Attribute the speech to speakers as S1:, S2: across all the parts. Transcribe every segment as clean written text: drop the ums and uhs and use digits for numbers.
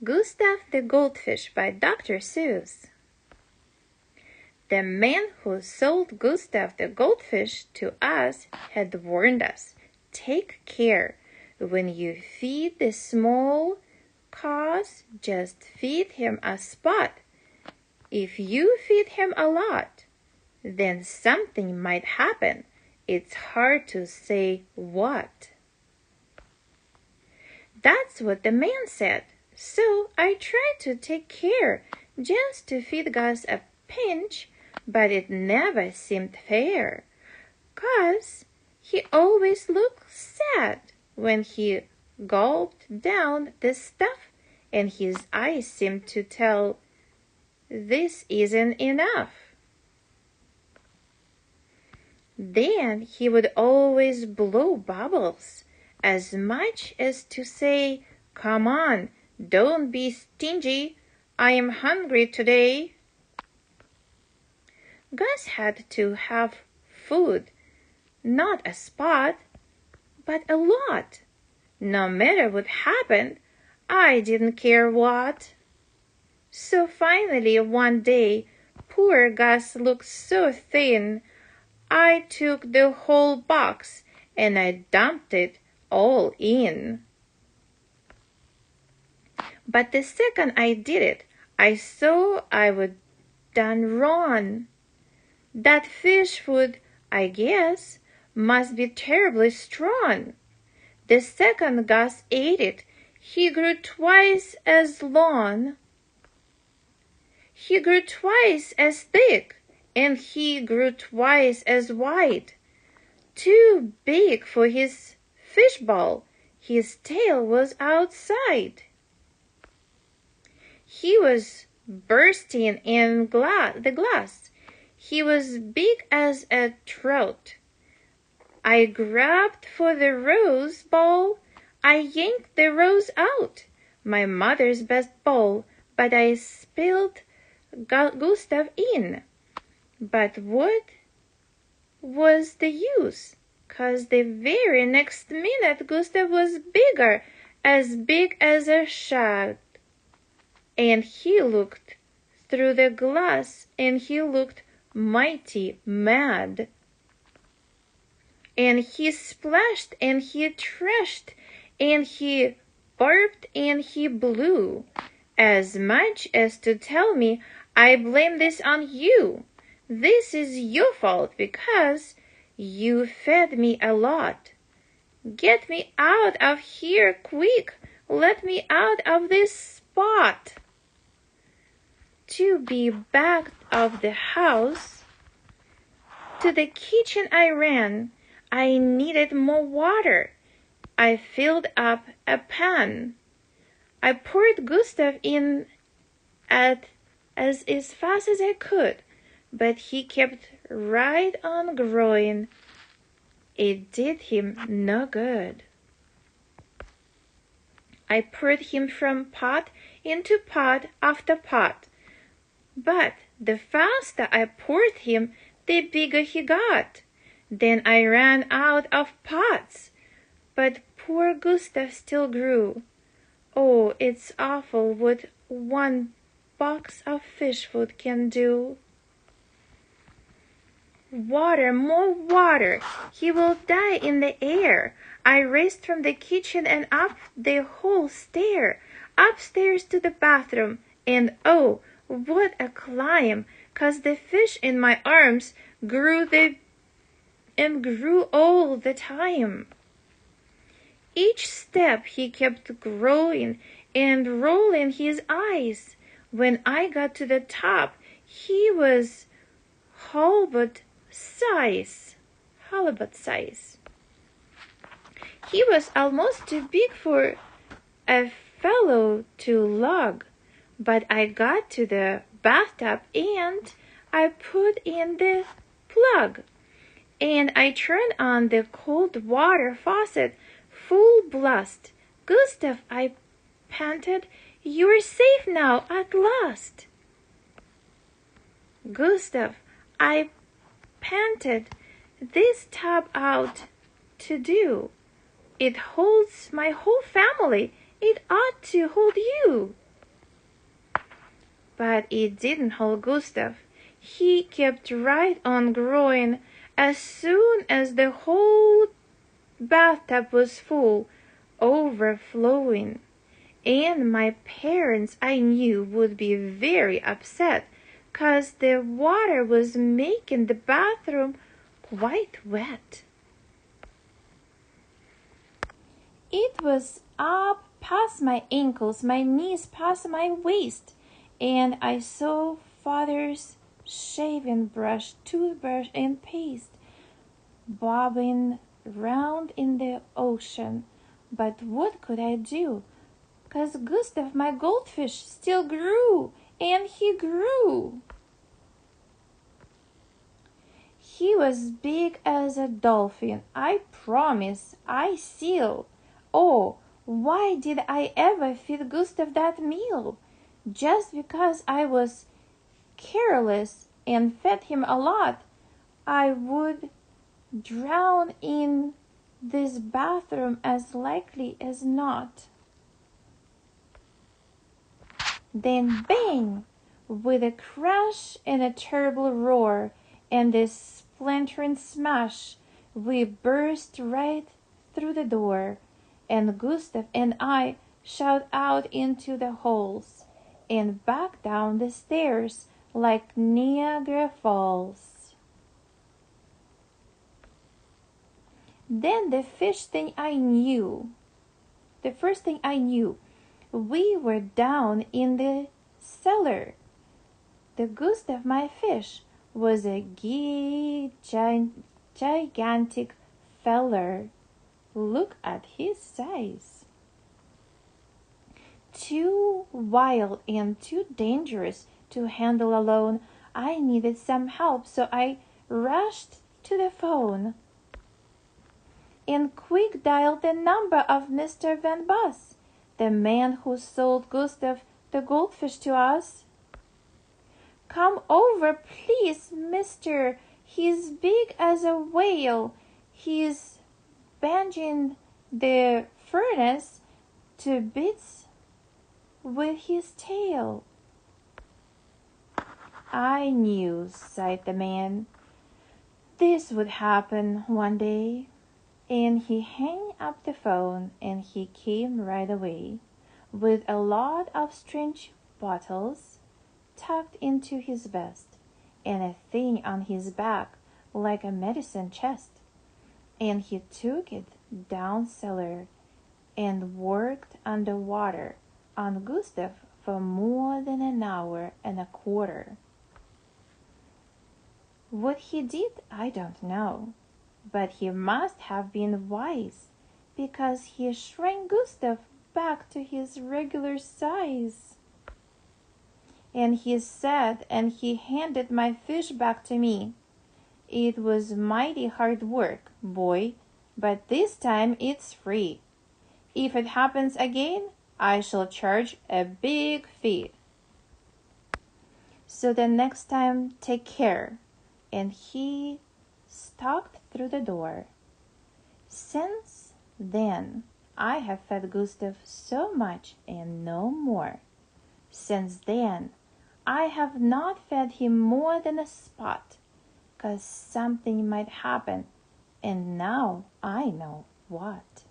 S1: Gustav the Goldfish by Dr. Seuss. The man who sold Gustav the Goldfish to us had warned us, "Take care. When you feed the small cause, just feed him a spot. If you feed him a lot, then something might happen. It's hard to say what." That's what the man said. So I tried to take care, just to feed Gus a pinch, but it never seemed fair, 'cause he always looked sad when he gulped down the stuff, and his eyes seemed to tell, "This isn't enough." Then he would always blow bubbles, as much as to say, "Come on, don't be stingy. I am hungry today." Gus had to have food, not a spot, but a lot. No matter what happened, I didn't care what. So finally one day, poor Gus looked so thin, I took the whole box and I dumped it all in. But the second I did it, I saw I would done wrong. That fish food, I guess, must be terribly strong. The second Gus ate it, he grew twice as long. He grew twice as thick, and he grew twice as wide. Too big for his fishbowl, his tail was outside. He was bursting in the glass. He was big as a trout. I grabbed for the rose bowl. I yanked the rose out, my mother's best bowl, but I spilled Gustav in. But what was the use? 'Cause the very next minute Gustav was big as a shad. And he looked through the glass, and he looked mighty mad. And he splashed, and he trashed, and he barked, and he blew, as much as to tell me, "I blame this on you. This is your fault because you fed me a lot. Get me out of here quick. Let me out of this spot." To be back of the house, to the kitchen I ran. I needed more water. I filled up a pan. I poured Gustav in as fast as I could, but he kept right on growing. It did him no good. I poured him from pot into pot after pot, but the faster I poured him, the bigger he got. Then I ran out of pots, but poor Gustav still grew. Oh, it's awful what one box of fish food can do. Water, more water! He will die in the air. I raced from the kitchen and up the whole stair, upstairs to the bathroom, and oh, what a climb! 'Cause the fish in my arms grew all the time. Each step he kept growing and rolling his eyes. When I got to the top, he was halibut size. He was almost too big for a fellow to lug, but I got to the bathtub and I put in the plug, and I turned on the cold water faucet full blast. "Gustav," I panted, "you're safe now at last." "Gustav," I panted, "this tub out to do. It holds my whole family. It ought to hold you." But it didn't hold Gustav. He kept right on growing. As soon as the whole bathtub was full, overflowing. And my parents, I knew, would be very upset, 'cause the water was making the bathroom quite wet. It was up past my ankles, my knees past my waist, and I saw Father's shaving brush, toothbrush, and paste bobbing round in the ocean. But what could I do? 'Cause Gustav, my goldfish, still grew, and he grew. He was big as a dolphin, I promise, I seal. Oh, why did I ever feed Gustav that meal? Just because I was careless and fed him a lot, I would drown in this bathroom as likely as not. Then bang! With a crash and a terrible roar and a splintering smash, we burst right through the door, and Gustav and I shot out into the halls and back down the stairs like Niagara Falls. Then the first thing I knew, we were down in the cellar. The Gustav, my fish, was a gigantic feller. Look at his size. Too wild and too dangerous to handle alone. I needed some help, so I rushed to the phone and quick dialed the number of Mr. Van Bus, the man who sold Gustav the Goldfish to us. Come over, please, mister. He's big as a whale. He's banging the furnace to bits with his tail. I knew, sighed the man, this would happen one day. And he hung up the phone and he came right away with a lot of strange bottles tucked into his vest and a thing on his back like a medicine chest. And he took it down cellar and worked underwater on Gustav for more than an hour and a quarter. What he did, I don't know. But he must have been wise, because he shrank Gustav back to his regular size. And he said, and he handed my fish back to me. It was mighty hard work, boy, but this time it's free. If it happens again, I shall charge a big fee. So the next time, take care. And he stalked through the door. Since then, I have fed Gustav so much and no more. Since then, I have not fed him more than a spot, 'cause something might happen, and now I know what.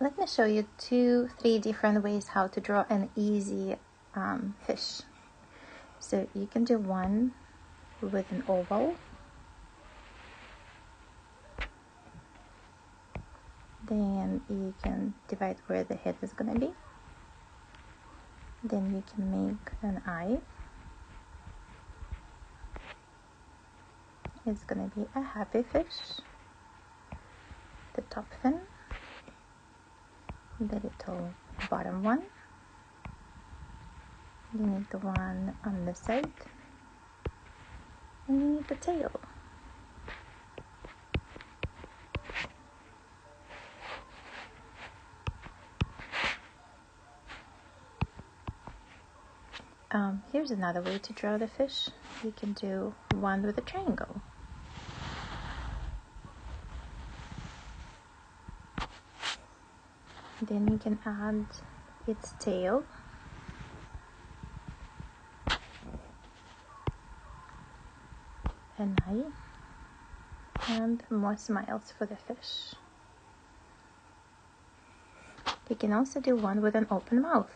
S1: Let me show you 3 different ways how to draw an easy fish. So you can do one with an oval, then you can divide where the head is going to be, then you can make an eye. It's going to be a happy fish, the top fin, the little bottom one, you need the one on the side, and you need the tail. Here's another way to draw the fish. You can do one with a triangle. Then you can add its tail an eye, and more smiles for the fish. You can also do one with an open mouth.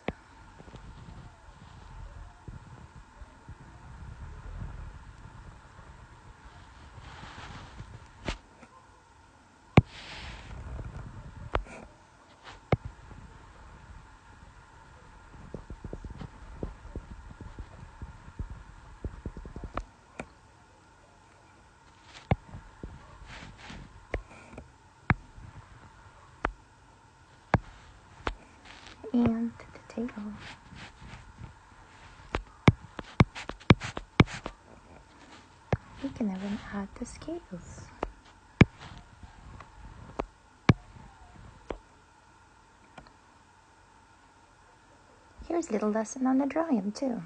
S1: And the tail. You can even add the scales. Here's a little lesson on the drawing too.